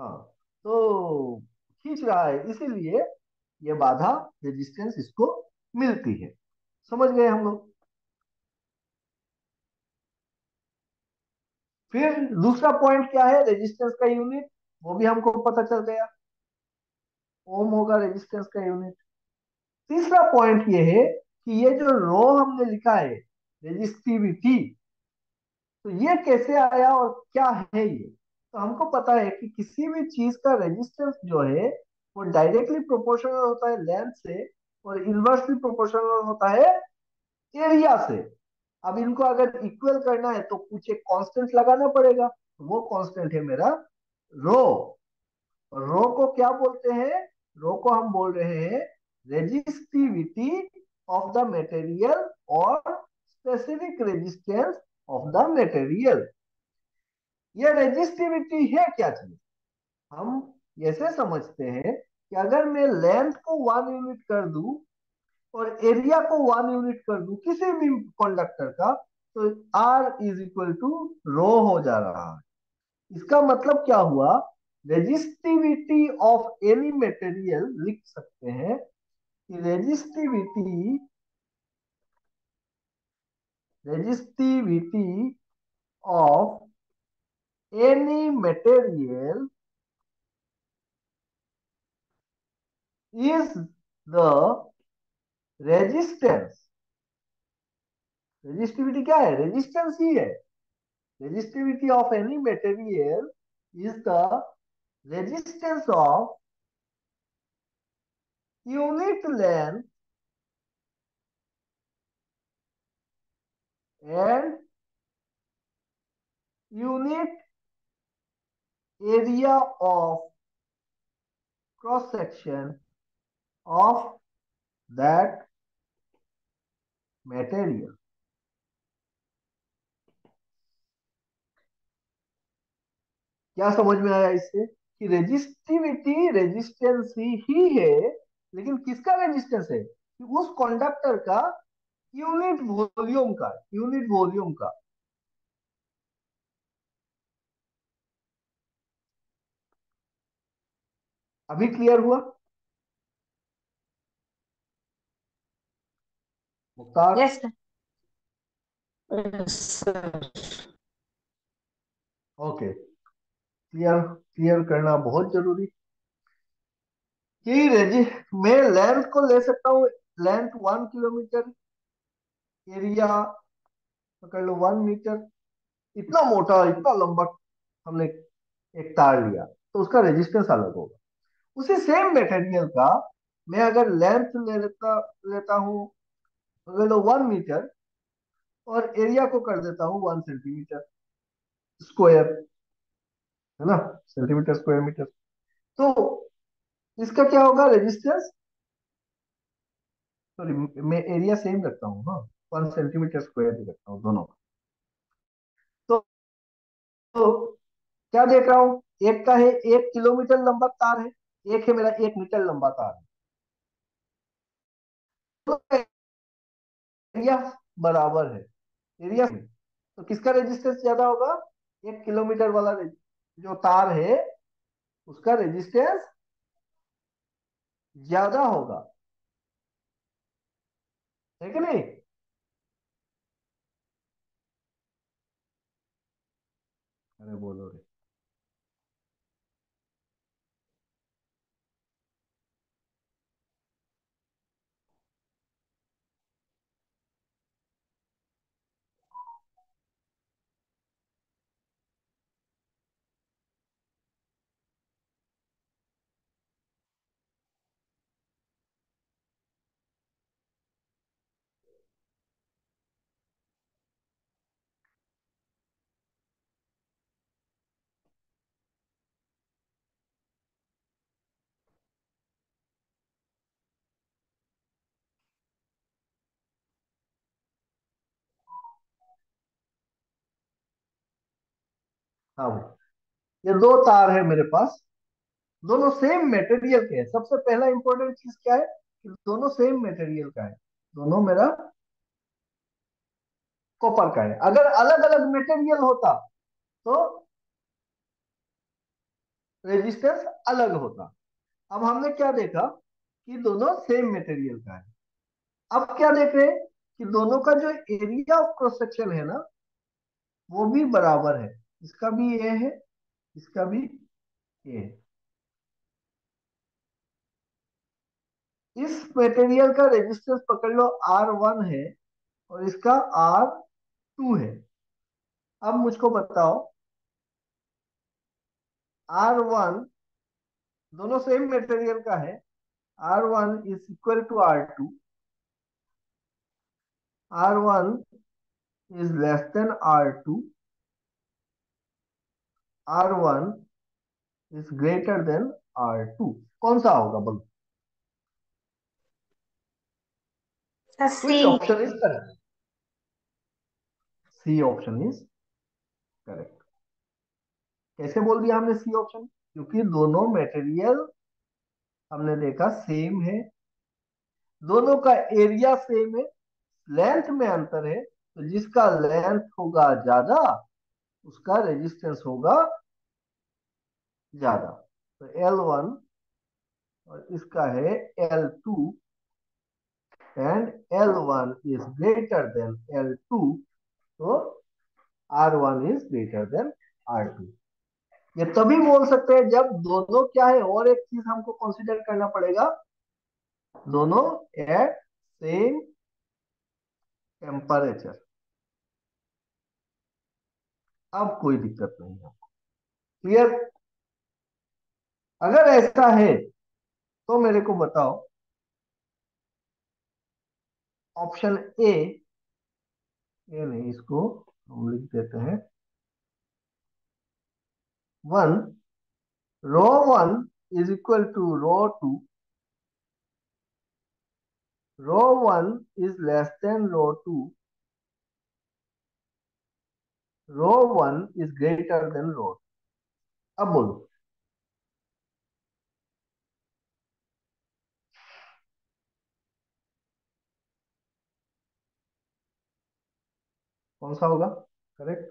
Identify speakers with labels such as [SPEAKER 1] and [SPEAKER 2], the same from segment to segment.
[SPEAKER 1] हाँ, तो खींच रहा है, इसीलिए ये बाधा रेजिस्टेंस इसको मिलती है। समझ गए हम लोग। फिर दूसरा पॉइंट क्या है, रेजिस्टेंस का यूनिट, वो भी हमको पता चल गया, ओम होगा रेजिस्टेंस का यूनिट। तीसरा पॉइंट ये है कि ये जो रो हमने लिखा है, रेजिस्टिविटी, तो ये कैसे आया और क्या है ये। तो हमको पता है कि किसी भी चीज का रेजिस्टेंस जो है वो डायरेक्टली प्रोपोर्शनल होता है लेंथ से, और इनवर्सली प्रोपोर्शनल होता है एरिया से। अब इनको अगर इक्वल करना है तो कुछ एक कांस्टेंट लगाना पड़ेगा, तो वो कांस्टेंट है मेरा रो। रो को क्या बोलते हैं, रो को हम बोल रहे हैं रेजिस्टिविटी ऑफ द मटेरियल और specific resistance of the material. ये रेजिस्टिविटी है क्या चीज, हम ऐसे समझते हैं कि अगर मैं लेंथ को 1 यूनिट कर दूं और एरिया को 1 यूनिट कर दूं किसी भी कंडक्टर का, तो आर इज इक्वल टू रो हो जा रहा है। इसका मतलब क्या हुआ, रेजिस्टिविटी ऑफ एनी मटेरियल लिख सकते हैं कि resistivity of any material is the resistance. Resistivity क्या है, रेजिस्टेंस ही है। Resistivity of any material is the resistance of unit length and unit area of cross section of that material. क्या समझ में आया इससे, कि रेजिस्टिविटी रेजिस्टेंस ही है, लेकिन किसका रेजिस्टेंस है, कि उस कंडक्टर का यूनिट वॉल्यूम का, यूनिट वॉल्यूम का। अभी क्लियर हुआ Mukhtar?
[SPEAKER 2] Yes sir.
[SPEAKER 1] Okay, clear, clear करना बहुत जरूरी। कि रेजि मैं लेंथ को ले सकता हूँ, लेंथ 1 किलोमीटर, एरिया पकड़ लो 1 मीटर। इतना मोटा इतना लंबा हमने एक तार लिया, तो उसका रेजिस्टेंस अलग होगा। उसी सेम मटेरियल का मैं अगर लेंथ लेता हूँ, पकड़ लो 1 मीटर, और एरिया को कर देता हूँ 1 सेंटीमीटर स्क्वायर, है ना, सेंटीमीटर स्क्वायर मीटर, तो इसका क्या होगा रेजिस्टेंस। सॉरी, मैं एरिया सेम रखता हूँ, हाँ, 1 सेंटीमीटर स्क्वायर ही रखता हूँ दोनों का। तो, तो क्या देख रहा हूँ, एक का है 1 किलोमीटर लंबा तार है, एक है मेरा 1 मीटर लंबा तार है, तो एरिया बराबर है। एरिया में तो किसका रेजिस्टेंस ज्यादा होगा, 1 किलोमीटर वाला जो तार है उसका रेजिस्टेंस ज्यादा होगा, है कि नहीं। अरे बोलो रे। हाँ भाई, ये दो तार है मेरे पास, दोनों सेम मटेरियल के हैं। सबसे पहला इंपॉर्टेंट चीज क्या है, कि दोनों सेम मटेरियल का है, दोनों मेरा कॉपर का है। अगर अलग अलग मटेरियल होता तो रेजिस्टेंस अलग होता। अब हमने क्या देखा कि दोनों सेम मटेरियल का है। अब क्या देख रहे हैं कि दोनों का जो एरिया ऑफ क्रॉस सेक्शन है ना, वो भी बराबर है। इसका भी ए है, इसका भी ए है। इस मटेरियल का रेजिस्टेंस पकड़ लो R1 है और इसका R2 है। अब मुझको बताओ, R1 दोनों सेम मटेरियल का है, R1 is equal to R2, R1 is less than R2, R1 is greater than R2। कौन सा होगा बोलो?
[SPEAKER 2] C.
[SPEAKER 1] Which option is correct? C option is correct. कैसे बोल दिया हमने सी ऑप्शन? क्योंकि दोनों मटेरियल हमने देखा सेम है, दोनों का एरिया सेम है, लेंथ में अंतर है, तो जिसका लेंथ होगा ज्यादा उसका रेजिस्टेंस होगा ज्यादा। तो L1 और इसका है L2 and L1 is greater then L2, तो R1 is greater than R2। ये तभी बोल सकते हैं जब दोनों क्या है, और एक चीज हमको कंसीडर करना पड़ेगा, दोनों एट सेम टेम्परेचर। अब कोई दिक्कत नहीं है। क्लियर? अगर ऐसा है तो मेरे को बताओ, ऑप्शन ए, ये नहीं, इसको हम लिख देते हैं 1, ρ1 is equal to ρ2, ρ1 is less than ρ2, ρ1 is greater than ρ2। अब बोलो कौन सा होगा करेक्ट?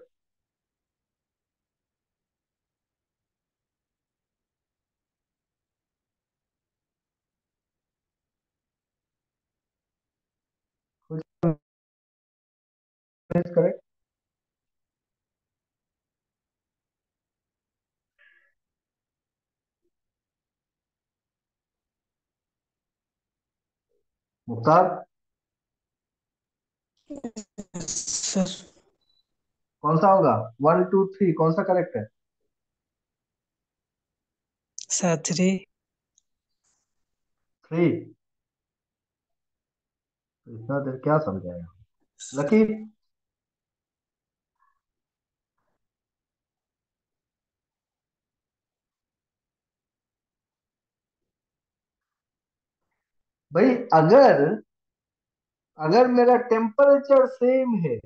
[SPEAKER 1] करेक्ट। मुख्तार,
[SPEAKER 2] सर।
[SPEAKER 1] कौन सा होगा? 1 2 3 कौन सा करेक्ट है?
[SPEAKER 2] सर 3।
[SPEAKER 1] 3? इतना देर क्या समझाया? लकी, भाई अगर अगर मेरा टेम्परेचर सेम है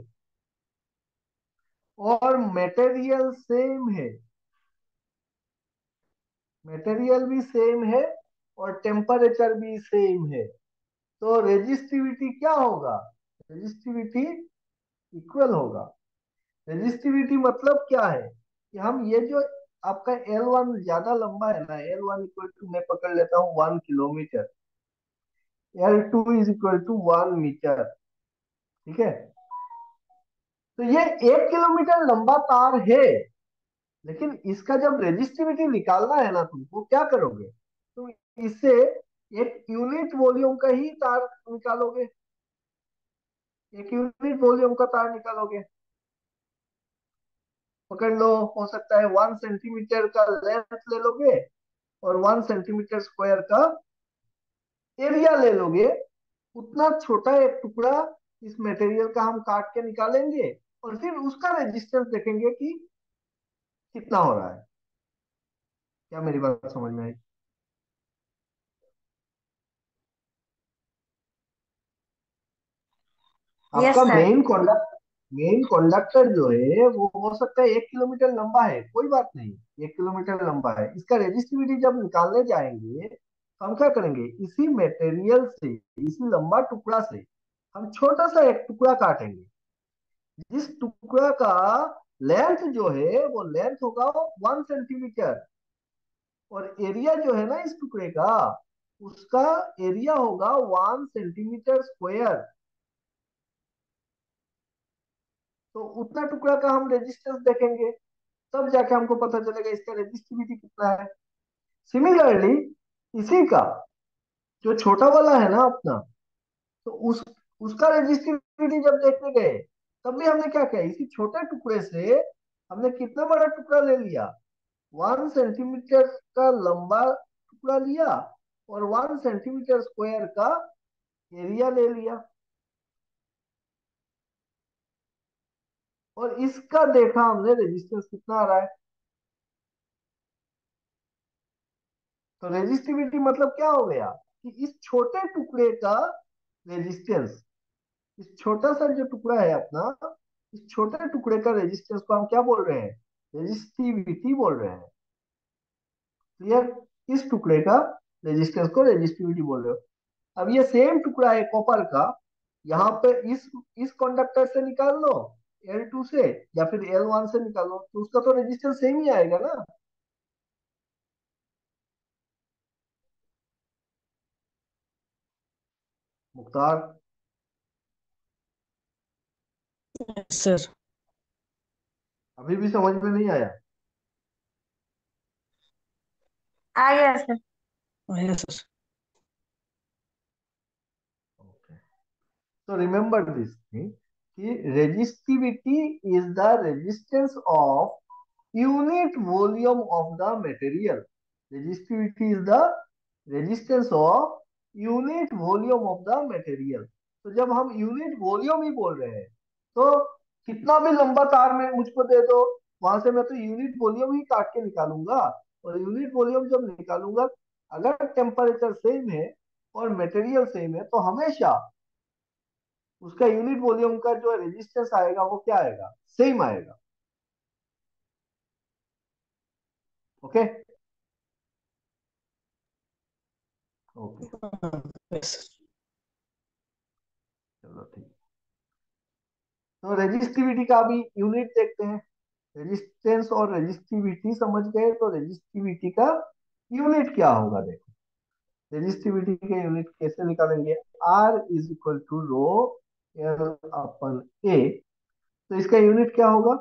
[SPEAKER 1] और मटेरियल सेम है, मटेरियल भी सेम है और टेम्परेचर भी सेम है, तो रेजिस्टिविटी क्या होगा? रेजिस्टिविटी इक्वल होगा। रेजिस्टिविटी मतलब क्या है कि हम ये जो आपका L1 ज्यादा लंबा है ना, L1 इक्वल टू मैं पकड़ लेता हूँ 1 kilometre, L2 is equal to 1 metre. ठीक है? तो ये 1 किलोमीटर लंबा तार है, लेकिन इसका जब रेजिस्टिविटी निकालना है ना, तुमको क्या करोगे? तुम इससे एक यूनिट वॉल्यूम का ही तार निकालोगे, एक यूनिट वॉल्यूम का तार निकालोगे। पकड़ लो, हो सकता है 1 सेंटीमीटर का लेंथ ले लोगे और 1 सेंटीमीटर स्क्वायर का एरिया ले लोगे। उतना छोटा एक टुकड़ा इस मटेरियल का हम काट के निकालेंगे और फिर उसका रेजिस्टेंस देखेंगे कि कितना हो रहा है। क्या मेरी बात समझ में आई?
[SPEAKER 2] यस
[SPEAKER 1] आपका
[SPEAKER 2] सर।
[SPEAKER 1] मेन कंडक्टर जो है वो हो सकता है 1 किलोमीटर लंबा है, कोई बात नहीं, 1 किलोमीटर लंबा है, इसका रेजिस्टिविटी जब निकालने जाएंगे तो हम क्या करेंगे, इसी मटेरियल से, इसी लंबा टुकड़ा से हम छोटा सा एक टुकड़ा काटेंगे, जिस टुकड़ा का लेंथ जो है वो लेंथ होगा 1 सेंटीमीटर। और एरिया जो है ना इस टुकड़े का, उसका एरिया होगा 1 सेंटीमीटर स्क्वायर। तो उतना टुकड़ा का हम रेजिस्टेंस देखेंगे, तब जाके हमको पता चलेगा इसका रेजिस्टिविटी कितना है। सिमिलरली इसी का जो छोटा वाला है ना अपना, तो उसका रेजिस्टिविटी जब देखने गए, तब भी हमने क्या किया, इसी छोटे टुकड़े से हमने कितना बड़ा टुकड़ा ले लिया, 1 सेंटीमीटर का लंबा टुकड़ा लिया, और 1 सेंटीमीटर स्क्वायर का एरिया ले लिया। और इसका देखा हमने रेजिस्टेंस कितना आ रहा है। तो रेजिस्टिविटी मतलब क्या हो गया कि इस छोटे टुकड़े का रेजिस्टेंस, इस छोटा सा जो टुकड़ा है अपना, इस छोटे टुकड़े का रेजिस्टेंस को हम क्या बोल रहे हैं, रेजिस्टिविटी बोल रहे हैं। क्लियर? इस टुकड़े का रेजिस्टेंस को रेजिस्टिविटी बोल रहे हो। अब ये सेम टुकड़ा है कॉपर का, यहाँ पे इस कंडक्टर से निकाल लो, L2 से, या फिर L1 से निकालो, तो उसका तो रेजिस्टेंस सेम ही आएगा ना। मुख्तार,
[SPEAKER 2] सर।
[SPEAKER 1] अभी भी समझ में नहीं आया?
[SPEAKER 3] आ गया सर।
[SPEAKER 2] आया sir.
[SPEAKER 1] So remember this thing कि resistivity is the resistance of unit volume of the material. Resistivity is the resistance of unit volume of the material. तो जब हम यूनिट वॉल्यूम ही बोल रहे हैं, तो कितना भी लंबा तार में मुझको दे दो, वहां से मैं तो यूनिट वॉल्यूम ही काट के निकालूंगा। और यूनिट वॉल्यूम जब निकालूंगा, अगर टेम्परेचर सेम है और मटेरियल सेम है, तो हमेशा उसका यूनिट वॉल्यूम का जो रेजिस्टेंस आएगा वो क्या आएगा, सेम आएगा। ओके ओके,
[SPEAKER 2] यस
[SPEAKER 1] चलो ठीक। तो रेजिस्टिविटी का अभी यूनिट देखते हैं। रेजिस्टेंस और रेजिस्टिविटी समझ गए, तो रेजिस्टिविटी का यूनिट क्या होगा देखो। रेजिस्टिविटी के यूनिट कैसे निकालेंगे, R is equal to rho L upon A. तो इसका यूनिट क्या होगा,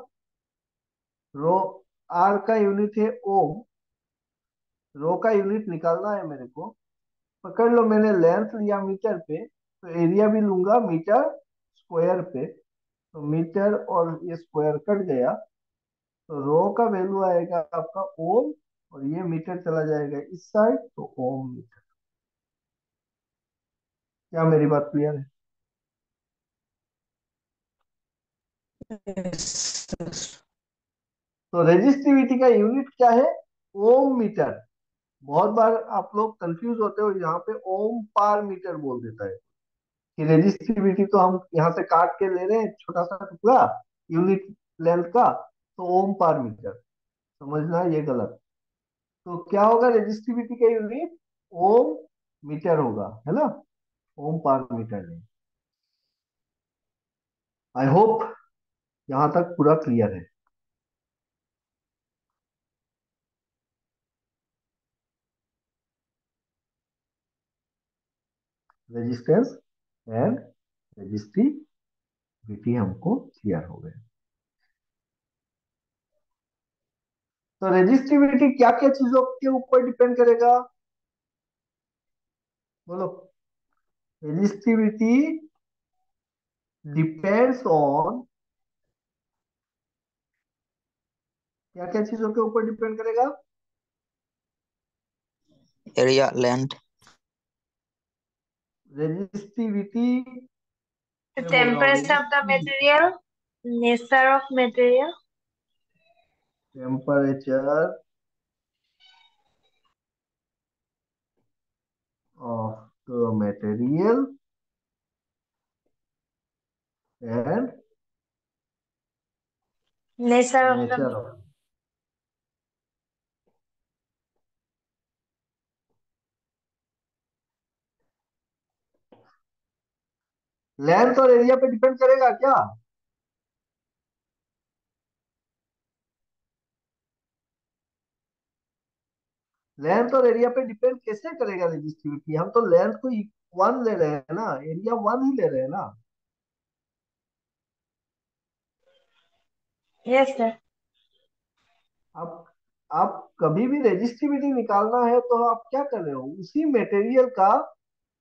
[SPEAKER 1] रो, आर का यूनिट है ओम, रो का यूनिट निकालना है मेरे को। पकड़ लो, मैंने लेंथ लिया मीटर पे, तो एरिया भी लूंगा मीटर स्क्वायर पे। तो मीटर और ये स्क्वायर कट गया, तो रो का वैल्यू आएगा आपका ओम, और ये मीटर चला जाएगा इस साइड, तो ओम मीटर। क्या मेरी बात क्लियर है?
[SPEAKER 2] सर।
[SPEAKER 1] तो रेजिस्टिविटी का यूनिट क्या है, ओम मीटर। बहुत बार आप लोग कंफ्यूज होते हो, यहाँ पे ओम पार मीटर बोल देता है कि रेजिस्टिविटी तो हम यहाँ से काट के ले रहे हैं छोटा सा टुकड़ा यूनिट लेंथ का, तो ओम पर मीटर, समझना ये गलत। तो क्या होगा, रेजिस्टिविटी का यूनिट ओम मीटर होगा, है ना, ओम पर मीटर नहीं। आई होप यहाँ तक पूरा क्लियर है। रेजिस्टेंस एंड रेजिस्टिविटी हमको क्लियर हो गए। तो रेजिस्टिविटी क्या क्या चीजों के ऊपर डिपेंड करेगा, बोलो। रेजिस्टिविटी डिपेंड्स ऑन, क्या क्या चीजों के ऊपर डिपेंड करेगा,
[SPEAKER 4] एरिया, लेंथ,
[SPEAKER 1] रेजिस्टिविटी,
[SPEAKER 3] The
[SPEAKER 1] मैं बोल रहा हूँ
[SPEAKER 3] temperature of the
[SPEAKER 1] resistivity,
[SPEAKER 3] material, nature of material,
[SPEAKER 1] temperature of the material and
[SPEAKER 3] nature of the
[SPEAKER 1] nature of. Length और एरिया पे डिपेंड करेगा क्या, लेंथ और एरिया पे डिपेंड कैसे करेगा रेजिस्टिविटी? हम तो लेंथ को वन ले रहे हैं ना, एरिया वन ही ले रहे हैं ना।
[SPEAKER 3] Yes sir.
[SPEAKER 1] आप आप कभी भी रेजिस्टिविटी निकालना है तो आप क्या कर रहे हो, उसी मटेरियल का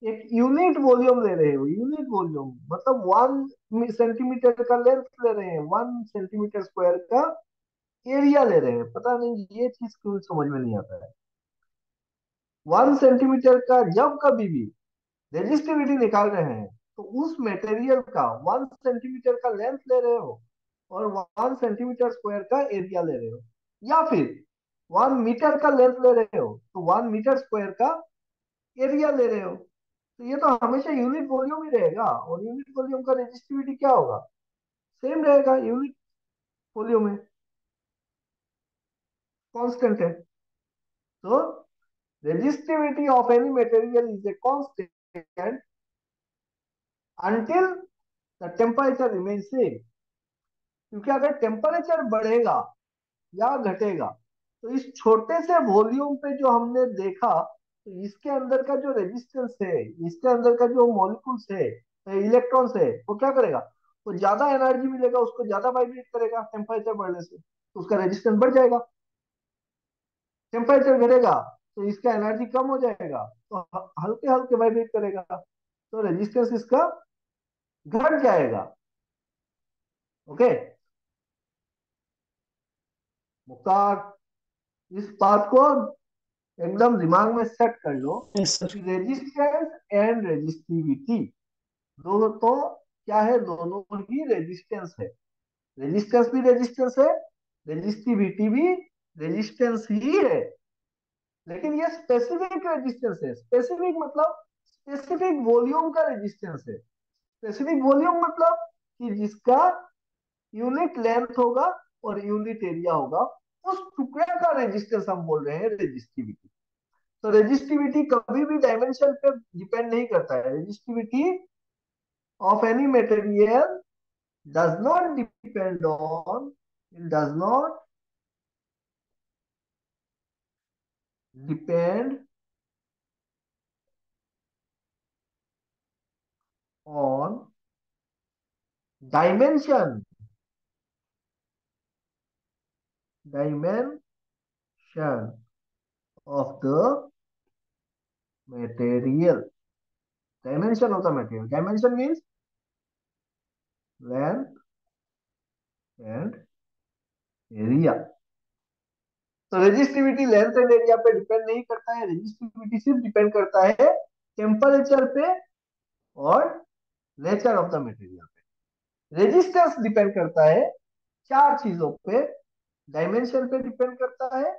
[SPEAKER 1] एक यूनिट वॉल्यूम ले रहे हो। यूनिट वॉल्यूम मतलब 1 सेंटीमीटर का लेंथ ले रहे हैं, 1 सेंटीमीटर स्क्वायर का एरिया ले रहे हैं। पता नहीं ये चीज क्यों समझ में नहीं आता है। 1 सेंटीमीटर का जब कभी भी रेजिस्टिविटी निकाल रहे हैं तो उस मटेरियल का 1 सेंटीमीटर का लेंथ ले रहे हो और 1 सेंटीमीटर स्क्वायर का एरिया ले रहे हो, या फिर 1 मीटर का लेंथ ले रहे हो तो 1 मीटर स्क्वायर का एरिया ले रहे हो। तो ये तो हमेशा यूनिट वॉल्यूम ही रहेगा, और यूनिट वॉल्यूम का रेजिस्टिविटी क्या होगा? सेम रहेगा, यूनिट वॉल्यूम है, कांस्टेंट है। तो resistivity of any material is a constant until the temperature remains same। क्योंकि अगर टेम्परेचर बढ़ेगा या घटेगा तो इस छोटे से वॉल्यूम पे जो हमने देखा, तो इसके अंदर का जो रेजिस्टेंस है, इसके अंदर का जो मॉलिक्यूल्स है, इलेक्ट्रॉन्स है, वो क्या करेगा? वो ज्यादा एनर्जी मिलेगा, उसको ज्यादा वाइब्रेट करेगा टेम्परेचर बढ़ने से, तो उसका रेजिस्टेंस बढ़ जाएगा। टेम्परेचर घटेगा तो इसका एनर्जी कम हो जाएगा, तो हल्के हल्के वाइब्रेट करेगा, तो रेजिस्टेंस इसका घट जाएगा। ओके मुख्तार, इस बात को एकदम दिमाग में सेट कर लो
[SPEAKER 2] यस सर।
[SPEAKER 1] कि रेजिस्टेंस एंड रेजिस्टिविटी दोनों तो क्या है, दोनों ही रेजिस्टेंस है। रेजिस्टेंस भी रेजिस्टेंस है, रेजिस्टिविटी भी रेजिस्टेंस ही है। लेकिन ये स्पेसिफिक रेजिस्टेंस है। स्पेसिफिक मतलब स्पेसिफिक वॉल्यूम का रेजिस्टेंस है। स्पेसिफिक वॉल्यूम मतलब कि जिसका यूनिट लेंथ होगा और यूनिट एरिया होगा, उस टुकड़े का रेजिस्टेंस हम बोल रहे हैं रेजिस्टिविटी। तो रेजिस्टिविटी कभी भी डायमेंशन पे डिपेंड नहीं करता है। Resistivity of any material does not depend on, does not depend on dimension, dimension of the material। dimension of the material, dimension means length and area। तो रेजिस्टिविटी लेंथ एंड एरिया पे depend नहीं करता है, resistivity सिर्फ depend करता है temperature पे और नेचर ऑफ द मटेरियल पे। रेजिस्टेंस डिपेंड करता है चार चीजों पे, डायमेंशन पे डिपेंड करता है,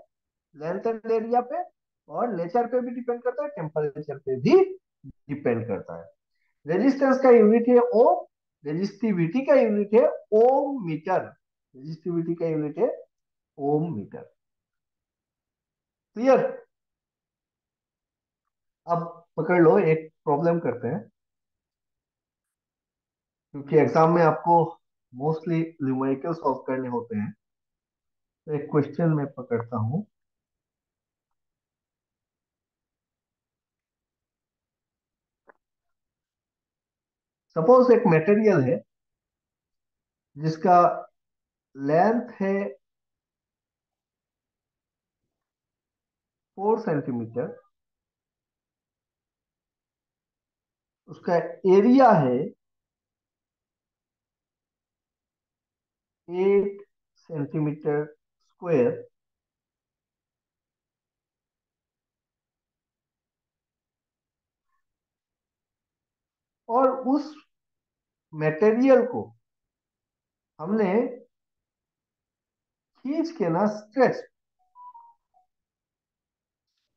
[SPEAKER 1] लेंथ एंड एरिया पे, और नेचर पे भी डिपेंड करता है, टेम्परेचर पे भी डिपेंड करता है। रेजिस्टेंस का यूनिट है ओम, रेजिस्टिविटी का यूनिट है ओम मीटर। रेजिस्टिविटी का यूनिट है ओम मीटर। क्लियर? अब पकड़ लो, एक प्रॉब्लम करते हैं, क्योंकि एग्जाम में आपको मोस्टली न्यूमेरिकल सॉल्व करने होते हैं। तो एक क्वेश्चन मैं पकड़ता हूं। सपोज एक मटेरियल है जिसका लेंथ है 4 सेंटीमीटर, उसका एरिया है 8 सेंटीमीटर स्क्वायर, और उस मटेरियल को हमने खींच के ना स्ट्रेच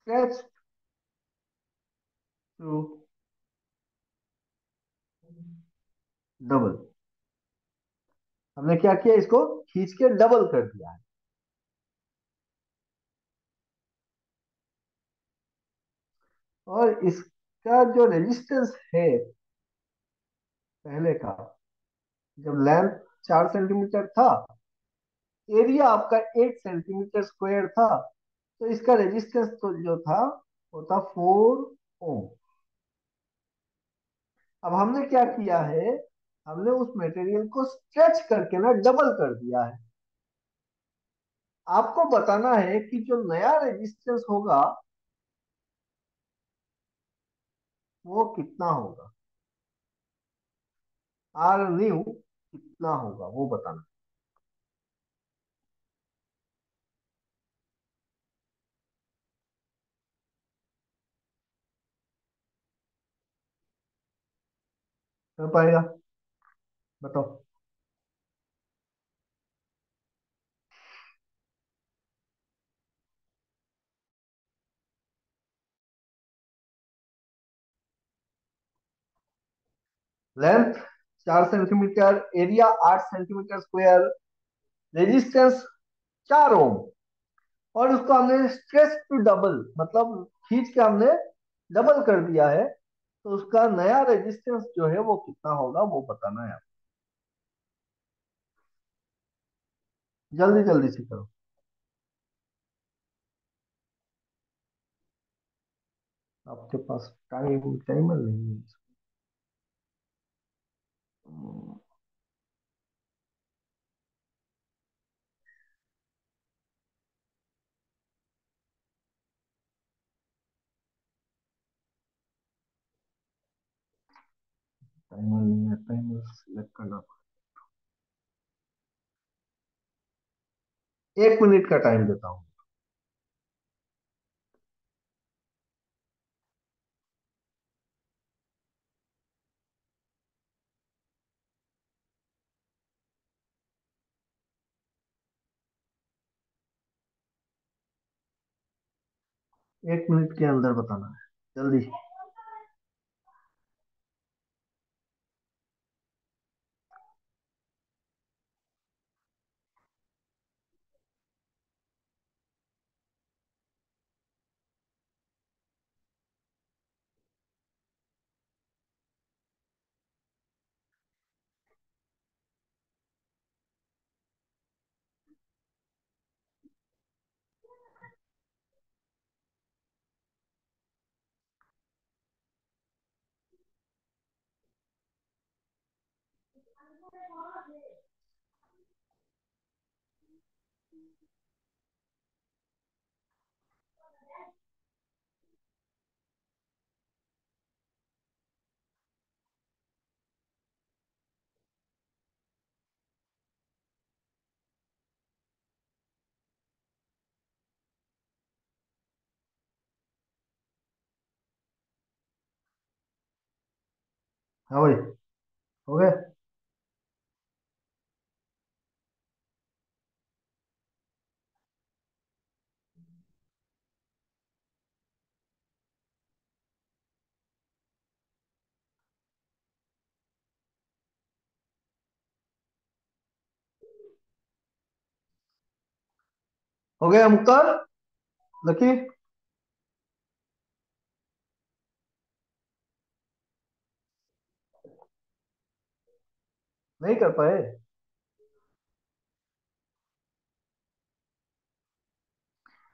[SPEAKER 1] स्ट्रेच टू डबल। हमने क्या किया, इसको खींच के डबल कर दिया है। और इसका जो रेजिस्टेंस है पहले का, जब लेंथ 4 सेंटीमीटर था, एरिया आपका 8 सेंटीमीटर स्क्वायर था, तो इसका रेजिस्टेंस तो जो था वो था 4 ओम। अब हमने क्या किया है, हमने उस मटेरियल को स्ट्रेच करके ना डबल कर दिया है। आपको बताना है कि जो नया रेजिस्टेंस होगा वो कितना होगा, आर न्यू कितना होगा वो बताना। कर पाएगा? बताओ। Length 4 centimetre, area 8 centimetre square, resistance 4 ओम, और उसको हमने स्ट्रेच टू डबल मतलब खींच के हमने डबल कर दिया है। तो उसका नया रेजिस्टेंस जो है वो कितना होगा वो बताना है। जल्दी जल्दी से करो। आपके पास टाइमर नहीं है? टाइमर नहीं है, टाइमर सिलेक्ट करना। 1 मिनट का टाइम देता हूँ। एक मिनट के अंदर बताना है, जल्दी। हाँ भाई, हो गए? हो गया मुख्तार, लकी? नहीं कर पाए?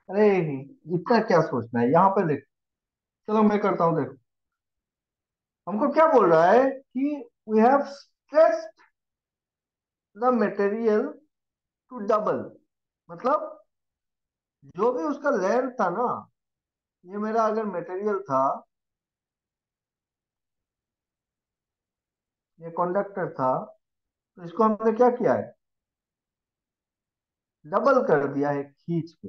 [SPEAKER 1] अरे इतना क्या सोचना है, यहाँ पे देख। चलो मैं करता हूँ, देखो। हमको क्या बोल रहा है कि we have stressed the material to double, मतलब जो भी उसका लेंथ था ना, ये मेरा अगर मटेरियल था, ये कंडक्टर था, तो इसको हमने क्या किया है, डबल कर दिया है खींच के।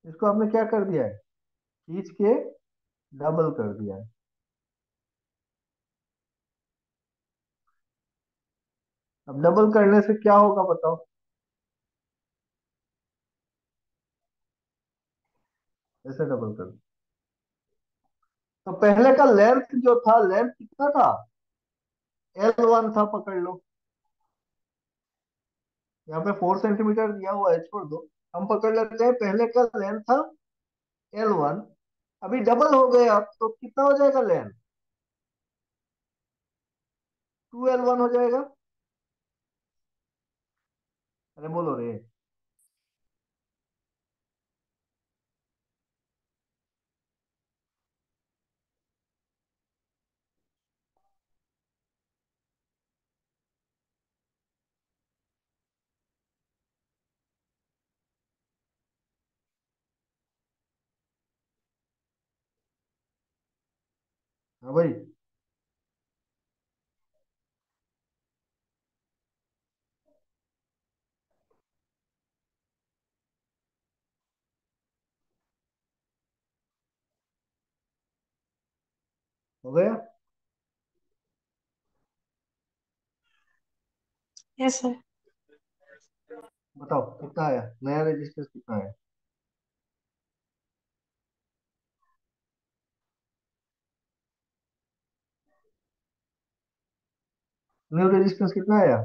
[SPEAKER 1] इसको हमने क्या कर दिया है, खींच के डबल कर दिया है। अब डबल करने से क्या होगा बताओ? ऐसे डबल कर। तो पहले का लेंथ जो था, लेंथ कितना था, L1 था, पकड़ लो। यहाँ पे 4 सेंटीमीटर दिया हुआ है, छोड़ दो। हम पकड़ लेते हैं पहले का लेंथ था L1। अभी डबल हो गया तो कितना हो जाएगा लेंथ? 2L1 हो जाएगा। अरे बोलो रे। हाँ भाई। हो गया।
[SPEAKER 3] Yes sir.
[SPEAKER 1] बताओ कितना आया, नया रेजिस्टेंस कितना आया? न्यू रेजिस्टेंस कितना आया?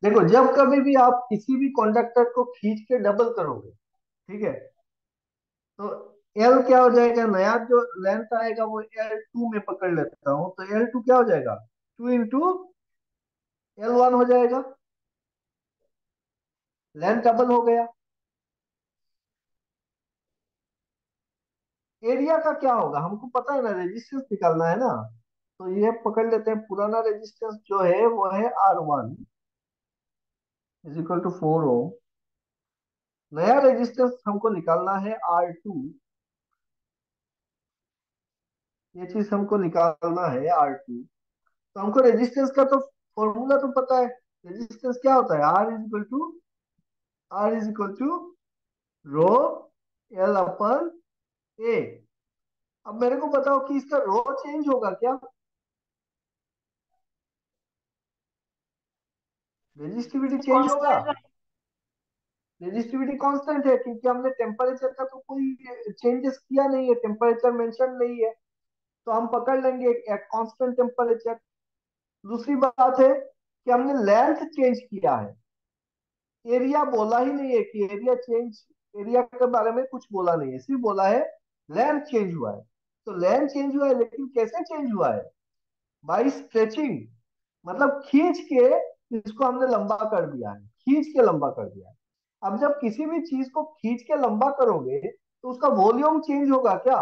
[SPEAKER 1] देखो, जब कभी भी आप किसी भी कंडक्टर को खींच के डबल करोगे, ठीक है, तो एल क्या हो जाएगा, नया जो लेंथ आएगा वो L2 में पकड़ लेता हूँ, तो L2 क्या हो जाएगा, 2 × L1 हो जाएगा। लेंथ डबल हो गया। एरिया का क्या होगा हमको पता है ना, रेजिस्टेंस निकालना है ना। तो ये पकड़ लेते हैं, पुराना रेजिस्टेंस जो है वो है R1 = 4 ओम। नया रेजिस्टेंस हमको निकालना है R2। ये चीज हमको निकालना है R2। तो हमको रेजिस्टेंस का तो फॉर्मूला तो पता है। रेजिस्टेंस क्या होता है, R = रो L/A। अब मेरे को बताओ कि इसका रो चेंज होगा क्या? रेजिस्टिविटी चेंज होगा?
[SPEAKER 3] कांस्टेंट।
[SPEAKER 1] रेजिस्टिविटी कांस्टेंट है, क्योंकि हमने टेम्परेचर का तो कोई चेंजेस किया नहीं है, टेम्परेचर मेंशन नहीं है। तो हम पकड़ लेंगे एक कांस्टेंट टेम्परेचर। दूसरी बात है कि हमने लेंथ चेंज किया है, एरिया बोला ही नहीं है कि एरिया चेंज, एरिया के बारे में कुछ बोला नहीं है, सिर्फ बोला है लेंथ चेंज हुआ है। तो लेंथ चेंज हुआ है, लेकिन कैसे चेंज हुआ है? By stretching. मतलब खींच के इसको हमने लंबा कर दिया है, खींच के लंबा कर दिया है। अब जब किसी भी चीज को खींच के लंबा करोगे तो उसका वॉल्यूम चेंज होगा क्या?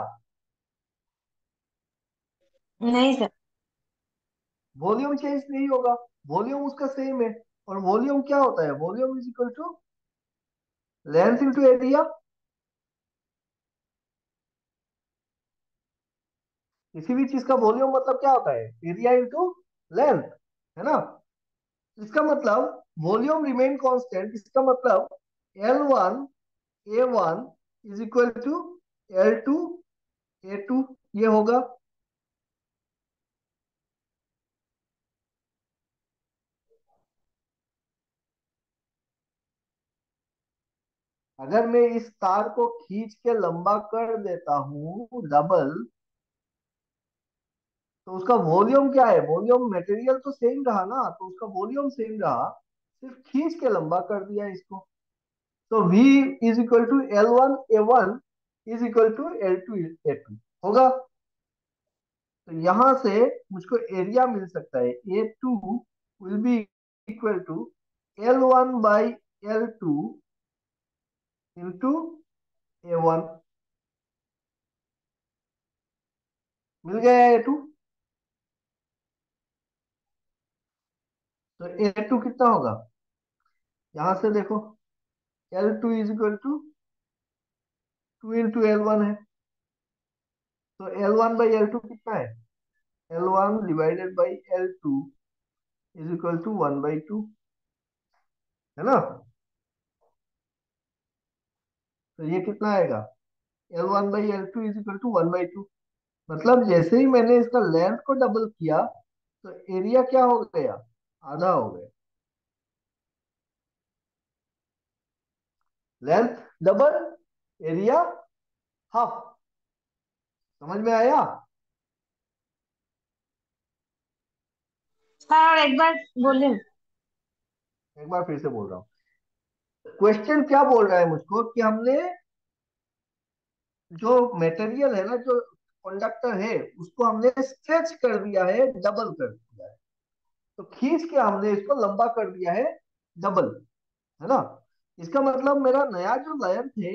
[SPEAKER 3] नहीं सर।
[SPEAKER 1] वॉल्यूम चेंज नहीं होगा, वॉल्यूम उसका सेम है। और वॉल्यूम क्या होता है, वॉल्यूम = लेंथ इंटू एरिया। किसी भी चीज का वॉल्यूम मतलब क्या होता है, एरिया इंटू लेंथ, है ना। इसका मतलब वॉल्यूम रिमेन कांस्टेंट, इसका मतलब L1 A1 = L2 A2, ये होगा। अगर मैं इस तार को खींच के लंबा कर देता हूं डबल, तो उसका वॉल्यूम क्या है, वॉल्यूम मटेरियल तो सेम रहा ना, तो उसका वॉल्यूम सेम रहा, सिर्फ खींच के लंबा कर दिया इसको। तो V = L1 A1 = L2 A2 होगा। तो यहां से मुझको एरिया मिल सकता है, A2 will be equal to L1/L2 into A1। मिल गया A2। तो A2 कितना होगा, यहां से देखो, L2 = 2 × L1 है। तो L1/L2 कितना है, L1 / L2 = 1/2, है ना। तो ये कितना आएगा, L1/L2 = 1/2। मतलब जैसे ही मैंने इसका लेंथ को डबल किया तो एरिया क्या हो गया, आधा हो गया। Length double, area half. समझ में आया?
[SPEAKER 3] सर एक बार बोले।
[SPEAKER 1] एक बार फिर से बोल रहा हूँ। क्वेश्चन क्या बोल रहा है मुझको कि हमने जो मटेरियल है ना, जो कंडक्टर है, उसको हमने स्ट्रेच कर दिया है, डबल कर दिया है। तो खींच के हमने इसको लंबा कर दिया है, डबल, है ना? इसका मतलब मेरा नया जो लेंथ है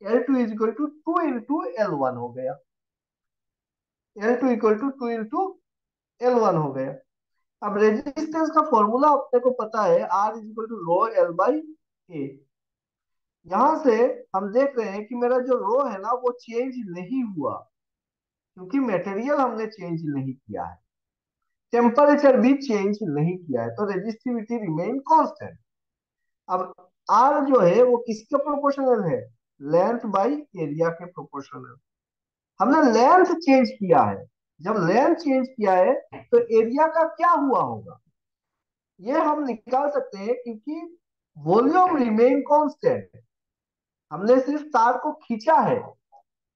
[SPEAKER 1] L2 is equal to 2 into L1 हो गया। L2 equal to 2 into L1 हो गया। अब रेजिस्टेंस का फॉर्मूला अपने को पता है, R is equal to rho L by A. यहां से हम देख रहे हैं कि मेरा जो रो है ना वो चेंज नहीं हुआ, क्योंकि मटेरियल हमने चेंज नहीं किया है, टेम्परेचर भी चेंज नहीं किया है, तो रेजिस्टिविटी रिमेन कांस्टेंट। अब आर जो है वो किसके प्रोपोर्शनल है? लेंथ बाई एरिया के प्रोपोर्शनल। हमने लेंथ चेंज किया है, जब लेंथ चेंज किया है तो एरिया का क्या हुआ होगा, ये हम निकाल सकते हैं, क्योंकि वॉल्यूम रिमेन कांस्टेंट। हमने सिर्फ तार को खींचा है,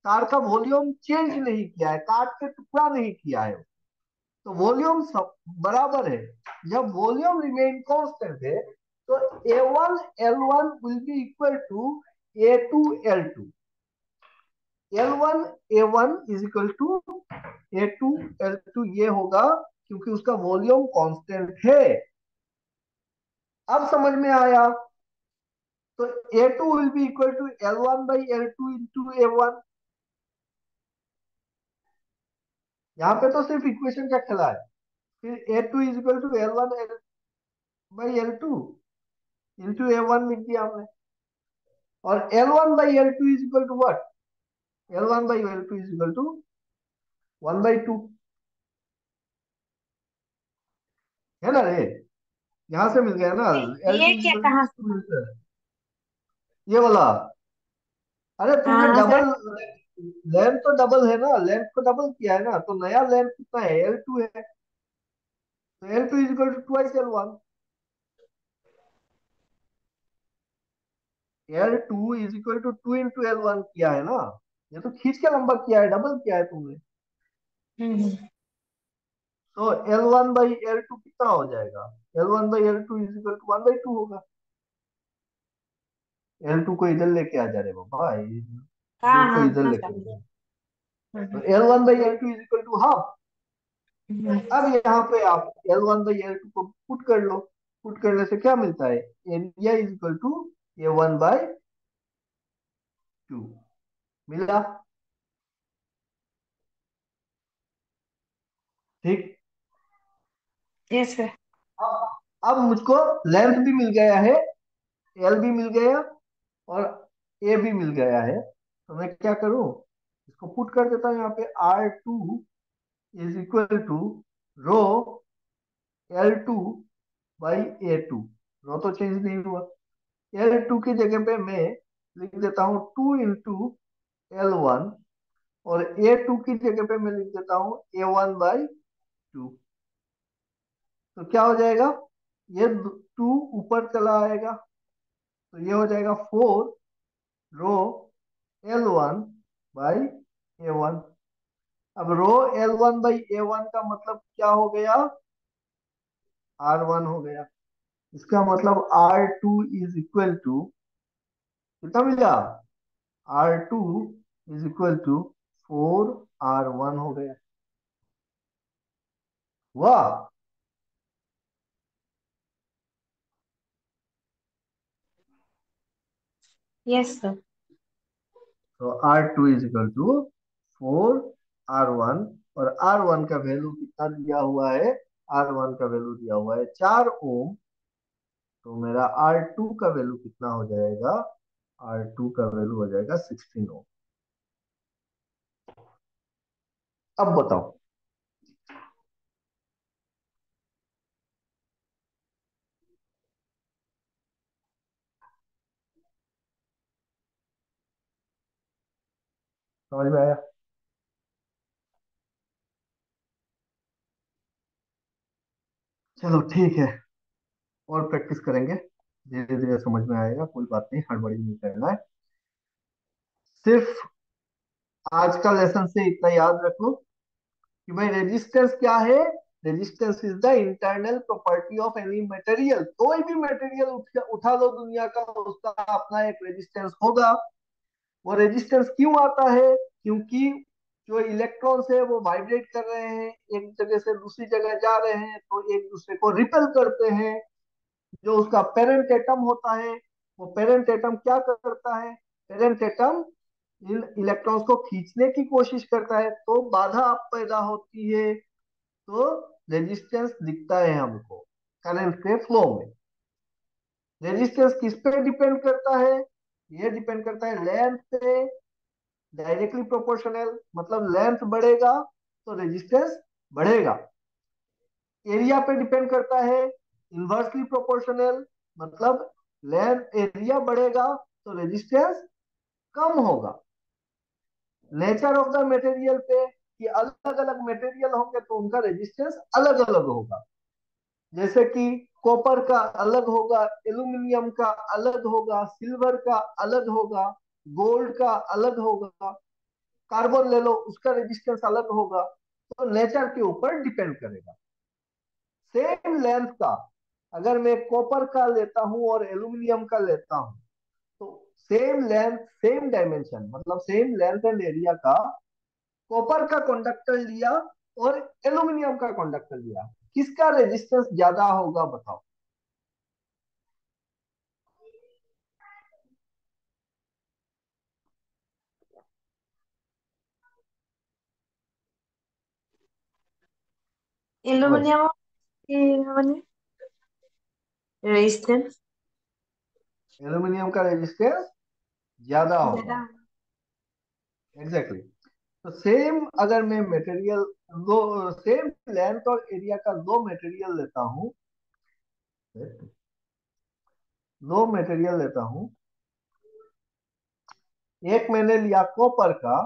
[SPEAKER 1] तार का वॉल्यूम चेंज नहीं किया है, काट के टुकड़ा नहीं किया है, तो वॉल्यूम सब बराबर है। जब वॉल्यूम रिमेन कांस्टेंट है तो A1 L1 will be equal to A2 L2। L1 A1 is equal to A2 L2 ये होगा, क्योंकि उसका वॉल्यूम कांस्टेंट है। अब समझ में आया? तो A2 will be equal to L1 by L2 into A1। यहाँ पे तो सिर्फ इक्वेशन का खेला है। फिर A2 is equal to L1 by L2 into A1 लिख दिया हमने। और L1 by L2 is equal to what? L1 by L2 is equal to 1/2, है ना रे? यहां से मिल गया ना,
[SPEAKER 3] ये
[SPEAKER 1] L2 इज
[SPEAKER 3] क्या
[SPEAKER 1] इक्वल
[SPEAKER 3] कहाँ से?
[SPEAKER 1] टू, ये वाला। अरे तुमने
[SPEAKER 3] हाँ
[SPEAKER 1] डबल,
[SPEAKER 3] सर।
[SPEAKER 1] लेंथ तो डबल है ना, लेंथ को डबल किया है ना, तो नया लेंथ कितना है? L2 है, तो L2 is equal to twice L1। L2 is equal to 2 into L1 किया है ना, ये तो खींच के लंबा किया है, डबल किया है तुमने।
[SPEAKER 3] हम्म।
[SPEAKER 1] तो L1 बाई L2 कितना हो जाएगा? L1 by L2 is equal to 1/2 होगा। L2 को इधर लेके आ जा रहे बाबा,
[SPEAKER 3] हाँ
[SPEAKER 1] दो को
[SPEAKER 3] हाँ
[SPEAKER 1] इधर
[SPEAKER 3] हाँ
[SPEAKER 1] लेके
[SPEAKER 3] सर।
[SPEAKER 1] आ जा। तो
[SPEAKER 3] हम्म,
[SPEAKER 1] L1 by L2 is equal to half.
[SPEAKER 3] हम्म,
[SPEAKER 1] अब यहाँ पे आप L1 बाई L2 को पुट कर लो। पुट करने से क्या मिलता है? Area is equal to A1/2 मिला। ठीक।
[SPEAKER 3] Yes sir.
[SPEAKER 1] अब मुझको लेंथ भी मिल गया है, एल भी मिल गया, और ए भी मिल गया है, तो मैं क्या करूं? इसको पुट कर देता हूं यहाँ पे। R2 is equal to rho L2 by A2। Rho तो चेंज नहीं हुआ। L2 की जगह पे मैं लिख देता हूँ 2 इंटू L1, और A2 की जगह पे मैं लिख देता हूँ A1/2। तो क्या हो जाएगा? ये 2 ऊपर चला आएगा, तो ये हो जाएगा 4 रो L1/A1। अब रो L1/A1 का मतलब क्या हो गया? R1 हो गया। इसका मतलब R2 इज इक्वल टू कितना मिला? R2 is equal to 4R1 हो गया। वाह।
[SPEAKER 3] Yes sir.
[SPEAKER 1] तो R2 is equal to 4R1, और R1 का वैल्यू कितना दिया हुआ है? R1 का वैल्यू दिया हुआ है 4 ओम। तो मेरा R2 का वैल्यू कितना हो जाएगा? R2 का वैल्यू हो जाएगा 16 ओम। अब बताओ। समझ में आया? चलो ठीक है, और प्रैक्टिस करेंगे, धीरे धीरे समझ में आएगा, कोई बात नहीं, हड़बड़ी नहीं करना है। सिर्फ आज का लेसन से इतना याद रख लो कि भाई रेजिस्टेंस क्या है। Resistance is the internal property of any material. कोई भी मटेरियल उठा लो दुनिया का, उसका अपना एक रेजिस्टेंस होगा। वो रेजिस्टेंस क्यों आता है? क्योंकि जो इलेक्ट्रॉन्स है वो वाइब्रेट कर रहे हैं, एक जगह से दूसरी जगह जा रहे हैं, तो एक दूसरे को रिपेल करते हैं। जो उसका पेरेंट एटम होता है, वो पेरेंट एटम क्या करता है? पेरेंट एटम इन इलेक्ट्रॉन्स को खींचने की कोशिश करता है, तो बाधा पैदा होती है। तो रेजिस्टेंस दिखता है हमको करंट के फ्लो में। रेजिस्टेंस किस पे डिपेंड करता है? ये डिपेंड करता है लेंथ पे। डायरेक्टली प्रोपोर्शनल, मतलब लेंथ बढ़ेगा तो रेजिस्टेंस बढ़ेगा। एरिया पे डिपेंड करता है, इनवर्सली प्रोपोर्शनल, मतलब लेंथ एरिया बढ़ेगा तो रेजिस्टेंस कम होगा। नेचर ऑफ द मटेरियल पे, कि अलग अलग मटेरियल होंगे तो उनका रेजिस्टेंस अलग अलग होगा। जैसे कि कॉपर का अलग होगा, एल्यूमिनियम का अलग होगा, सिल्वर का अलग होगा, गोल्ड का अलग होगा, कार्बन ले लो उसका रेजिस्टेंस अलग होगा। तो नेचर के ऊपर डिपेंड करेगा। सेम लेंथ का अगर मैं कॉपर का लेता हूं और एल्यूमिनियम का लेता हूं, तो सेम लेंथ सेम डायमेंशन, मतलब सेम लेंथ एंड एरिया का कॉपर का कंडक्टर लिया और एल्यूमिनियम का कंडक्टर लिया, किसका रेजिस्टेंस ज्यादा होगा बताओ? बस
[SPEAKER 3] एल्यूमिनियम की रेजिस्टेंस
[SPEAKER 1] एल्यूमिनियम का रेजिस्टेंस ज्यादा
[SPEAKER 3] ज्यादा।
[SPEAKER 1] होगा। एग्जैक्टली तो सेम अगर मैं मटेरियल, दो सेम लेंथ और एरिया का दो मटेरियल लेता हूं, दो मटेरियल लेता हूं, एक मैंने लिया कॉपर का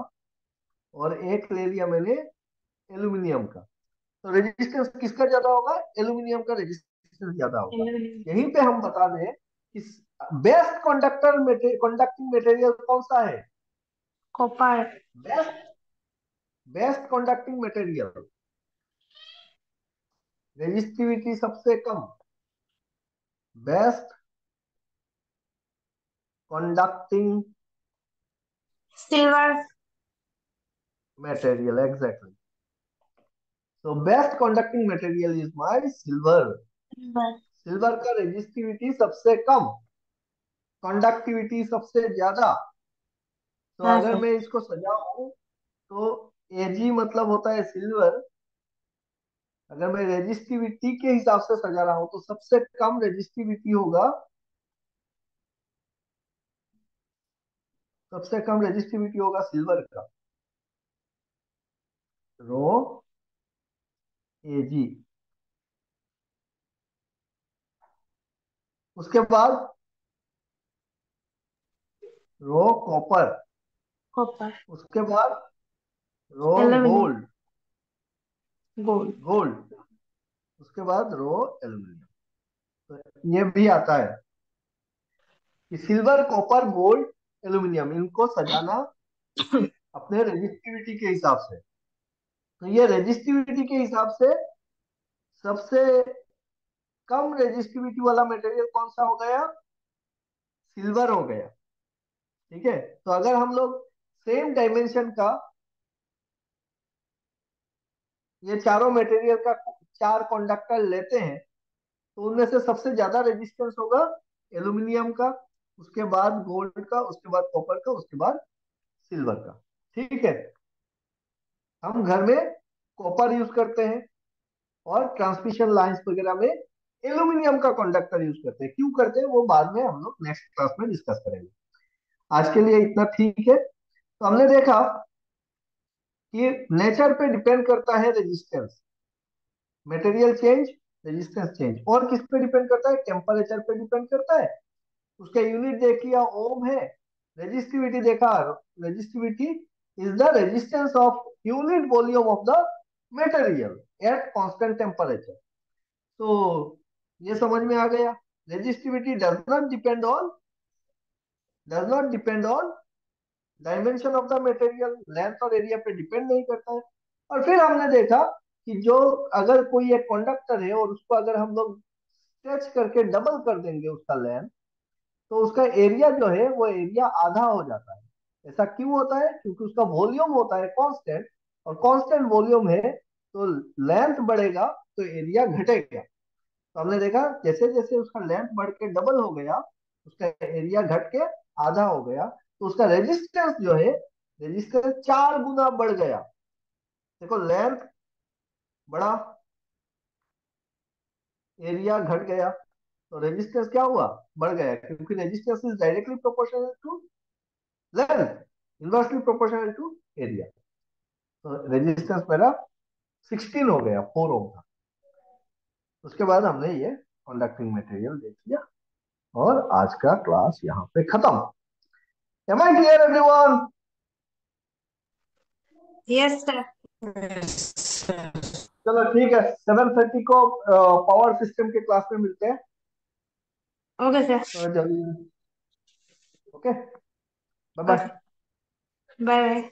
[SPEAKER 1] और एक ले लिया मैंने एल्यूमिनियम का, तो रेजिस्टेंस किसका ज्यादा होगा? एल्यूमिनियम का रेजिस्टेंस ज्यादा होगा।
[SPEAKER 3] एल्यूमिनियम।
[SPEAKER 1] यहीं पे हम बता दें कि बेस्ट कंडक्टर कंडक्टिंग मटेरियल कौन सा है?
[SPEAKER 3] Copper.
[SPEAKER 1] Best best conducting material, resistivity सबसे कम, best conducting
[SPEAKER 3] silver.
[SPEAKER 1] Material, exactly. So best conducting material is my silver.
[SPEAKER 3] Silver.
[SPEAKER 1] Silver का रेजिस्टिविटी सबसे कम, कंडक्टिविटी सबसे ज्यादा। तो
[SPEAKER 3] हाँ
[SPEAKER 1] अगर
[SPEAKER 3] सर।
[SPEAKER 1] मैं इसको सजाऊं तो एजी मतलब होता है सिल्वर। अगर मैं रेजिस्टिविटी के हिसाब से सजा रहा हूं तो सबसे कम रेजिस्टिविटी होगा, सबसे कम रेजिस्टिविटी होगा सिल्वर का, रो एजी। उसके बाद रो कॉपर।
[SPEAKER 3] कॉपर।
[SPEAKER 1] उसके बाद रो
[SPEAKER 3] एल्यूमिनियम।
[SPEAKER 1] Gold,
[SPEAKER 3] gold.
[SPEAKER 1] गोल्ड। उसके बाद रो एल्यूमिनियम। तो ये भी आता है कि सिल्वर कॉपर गोल्ड एल्यूमिनियम, इनको सजाना अपने रेजिस्टिविटी के हिसाब से। तो ये रेजिस्टिविटी के हिसाब से सबसे कम रेजिस्टिविटी वाला मटेरियल कौन सा हो गया? सिल्वर हो गया। ठीक है, तो अगर हम लोग सेम डायमेंशन का ये चारों मटेरियल का चार कंडक्टर लेते हैं, तो उनमें से सबसे ज्यादा रेजिस्टेंस होगा एल्यूमिनियम का, उसके बाद गोल्ड का, उसके बाद कॉपर का, उसके बाद सिल्वर का। ठीक है, हम घर में कॉपर यूज करते हैं और ट्रांसमिशन लाइंस वगैरह में एल्यूमिनियम का कंडक्टर यूज करते हैं। क्यों करते हैं वो बाद में हम लोग नेक्स्ट क्लास में डिस्कस करेंगे। आज के लिए इतना ठीक है। तो हमने देखा कि नेचर पे डिपेंड करता है resistance, material change, resistance change. और किस पे डिपेंड करता है? टेम्परेचर पे डिपेंड करता है। उसका यूनिट देख लिया ओम है। रेजिस्टिविटी देखा, resistivity is the resistance of unit volume of the material at constant temperature. तो ये समझ में आ गया। Resistivity does not depend on dimension of the material length और एरिया पे डिपेंड नहीं करता है। और फिर हमने देखा कि जो अगर कोई एक कंडक्टर है और उसको अगर हम लोग स्ट्रेच करके डबल कर देंगे उसका लेंथ, तो उसका एरिया जो है वो एरिया आधा हो जाता है। ऐसा क्यों होता है? क्योंकि उसका वॉल्यूम होता है कांस्टेंट, और कांस्टेंट वॉल्यूम है तो लेंथ बढ़ेगा तो एरिया घटेगा। तो हमने देखा जैसे जैसे उसका लेंथ बढ़ के डबल हो गया, उसका एरिया घट के आधा हो गया, तो उसका रेजिस्टेंस जो है, रेजिस्टेंस 4 गुना बढ़ गया। देखो लेंथ बढ़ा, एरिया घट गया, तो रेजिस्टेंस क्या हुआ? बढ़ गया, क्योंकि resistance is directly proportional to length, inversely proportional to area. तो रेजिस्टेंस मेरा 16 हो गया, 4 ओम था। उसके बाद हमने ये कंडक्टिंग मटेरियल देख लिया, और आज का क्लास यहाँ पे खत्म। Am I clear everyone?
[SPEAKER 3] Yes sir.
[SPEAKER 2] Yes, sir.
[SPEAKER 1] चलो ठीक है, 7:30 को पावर सिस्टम के क्लास में मिलते हैं।
[SPEAKER 3] Okay sir.
[SPEAKER 1] थोड़ा जल्दी। Okay, bye
[SPEAKER 3] okay,
[SPEAKER 1] bye.
[SPEAKER 3] Bye bye.